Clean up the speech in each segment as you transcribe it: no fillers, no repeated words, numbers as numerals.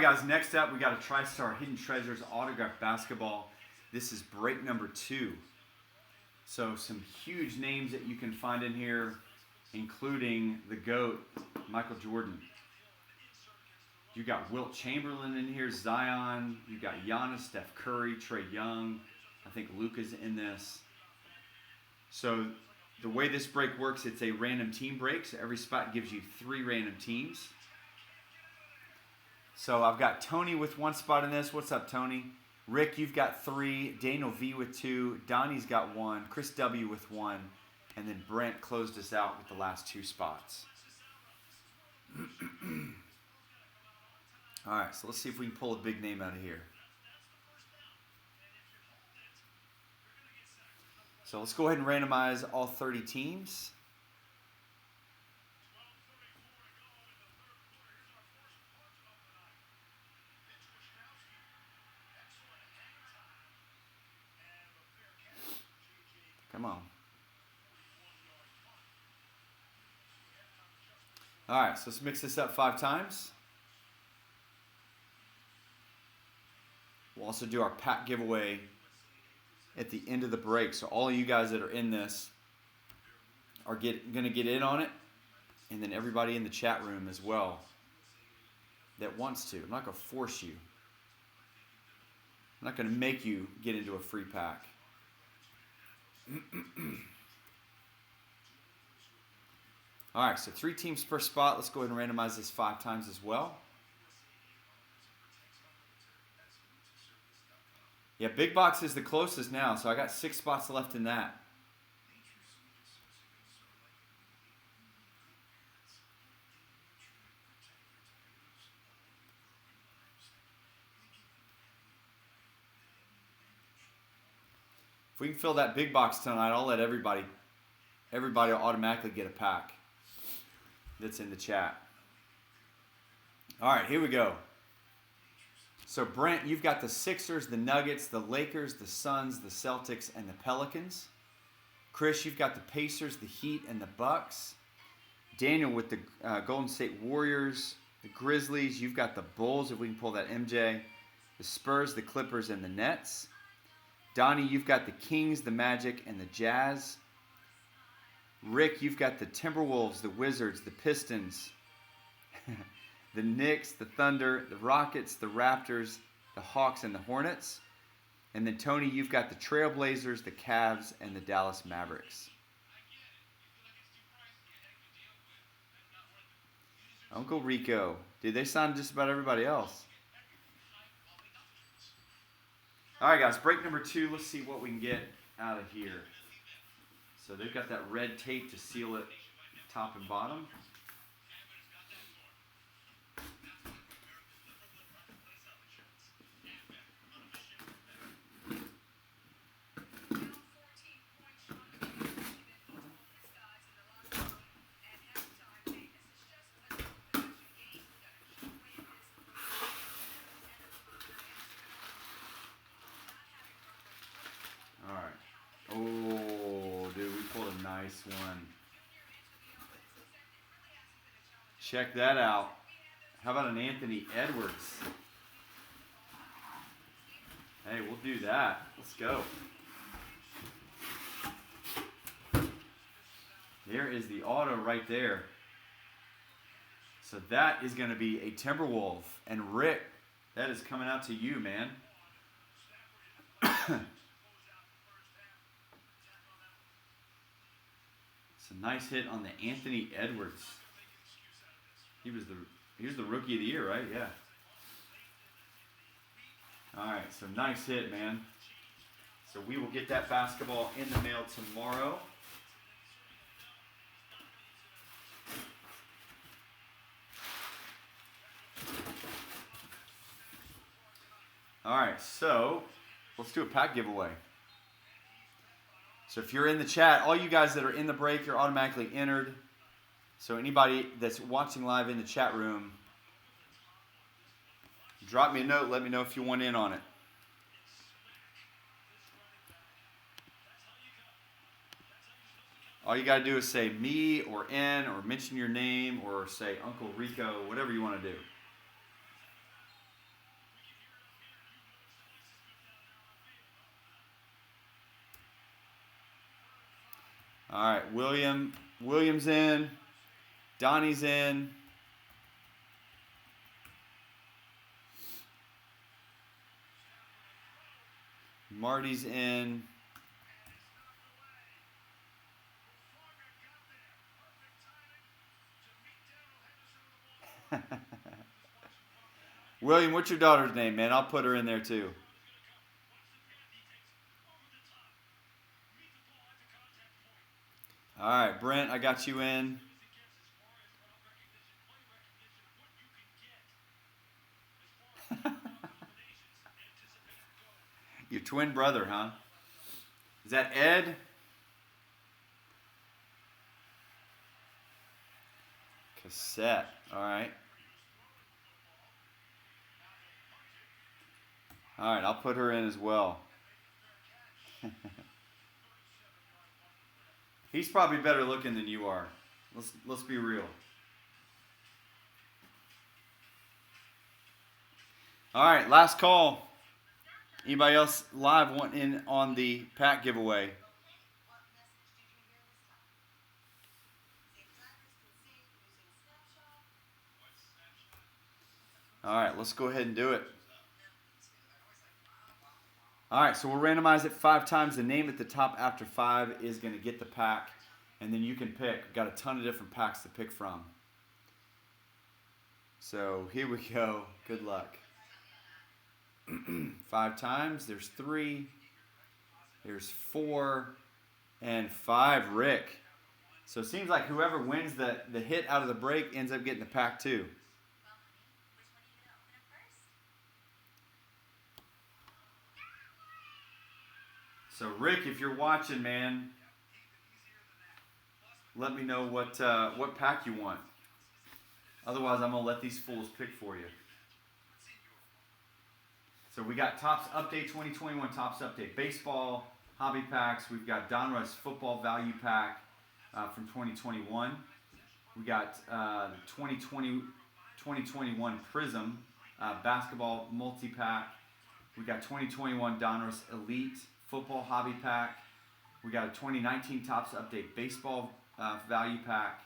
right, guys, next up, we got a Tristar Hidden Treasures autograph basketball. This is break number 2. So some huge names that you can find in here, including the GOAT, Michael Jordan. You got Wilt Chamberlain in here, Zion. You got Giannis, Steph Curry, Trae Young. I think Luka's in this. So the way this break works, it's a random team break. So every spot gives you 3 random teams. So I've got Tony with 1 spot in this. What's up, Tony? Rick, you've got 3. Daniel V with 2. Donnie's got 1. Chris W with 1. And then Brent closed us out with the last 2 spots. All right, so let's see if we can pull a big name out of here. So let's go ahead and randomize all 30 teams. Come on. All right, so let's mix this up 5 times. We'll also do our pack giveaway at the end of the break. So all of you guys that are in this are going to get in on it. And then everybody in the chat room as well that wants to. I'm not going to force you. I'm not going to make you get into a free pack. All right, so 3 teams per spot. Let's go ahead and randomize this 5 times as well. Yeah, big box is the closest now, so I got 6 spots left in that. If we can fill that big box tonight, I'll let everybody will automatically get a pack that's in the chat. All right, here we go. So Brent, you've got the Sixers, the Nuggets, the Lakers, the Suns, the Celtics, and the Pelicans. Chris, you've got the Pacers, the Heat, and the Bucks. Daniel with the Golden State Warriors, the Grizzlies. You've got the Bulls, if we can pull that MJ. The Spurs, the Clippers, and the Nets. Donnie, you've got the Kings, the Magic, and the Jazz. Rick, you've got the Timberwolves, the Wizards, the Pistons, the Knicks, the Thunder, the Rockets, the Raptors, the Hawks, and the Hornets. And then Tony, you've got the Trailblazers, the Cavs, and the Dallas Mavericks. Uncle Rico. Dude, they signed just about everybody else. All right, guys, break number 2. Let's see what we can get out of here. So they've got that red tape to seal it top and bottom. All right. Oh, dude, we pulled a nice one. Check that out. How about an Anthony Edwards? Hey, we'll do that. Let's go. There is the auto right there. So that is going to be a Timberwolf. And Rick, that is coming out to you, man. It's a nice hit on the Anthony Edwards. He was the rookie of the year, right? Yeah. All right, so nice hit, man. So we will get that basketball in the mail tomorrow. All right, so let's do a pack giveaway. So if you're in the chat, all you guys that are in the break, you're automatically entered. So anybody that's watching live in the chat room, drop me a note, let me know if you want in on it. All you got to do is say me or N or mention your name or say Uncle Rico, whatever you want to do. All right, William's in. Donnie's in. Marty's in. William, what's your daughter's name, man? I'll put her in there too. All right, Brent, I got you in. Your twin brother, huh? Is that Ed? Cassette. All right. All right, I'll put her in as well. He's probably better looking than you are. Let's be real. All right, last call. Anybody else live want in on the pack giveaway? All right, let's go ahead and do it. All right, so we'll randomize it 5 times. The name at the top after 5 is going to get the pack, and then you can pick. We've got a ton of different packs to pick from. So here we go. Good luck. 5 times. There's 3. There's 4. And 5. Rick. So it seems like whoever wins the hit out of the break ends up getting the pack too. So Rick, if you're watching, man, let me know what pack you want. Otherwise, I'm gonna let these fools pick for you. So we got Topps Update 2021 Topps Update Baseball Hobby Packs. We've got Donruss Football Value Pack from 2021. We got the 2021 Prism Basketball Multi-Pack. We got 2021 Donruss Elite Football Hobby Pack. We got a 2019 Topps Update Baseball Value Pack.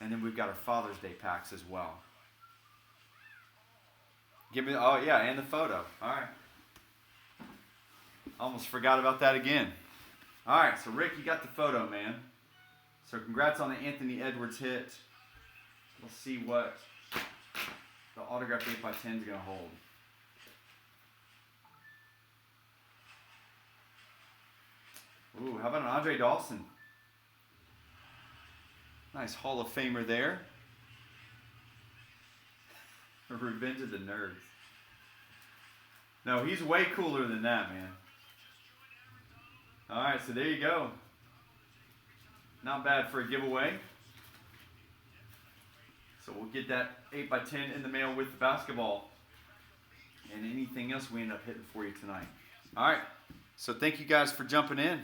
And then we've got our Father's Day packs as well. Give me, oh yeah, and the photo. All right. Almost forgot about that again. All right, so Rick, you got the photo, man. So congrats on the Anthony Edwards hit. We'll see what the autographed 8x10 is going to hold. Ooh, how about an Andre Dawson? Nice Hall of Famer there. Revenge of the Nerds. No, he's way cooler than that, man. All right, so there you go. Not bad for a giveaway. So we'll get that 8x10 in the mail with the basketball and anything else we end up hitting for you tonight. All right, so thank you guys for jumping in.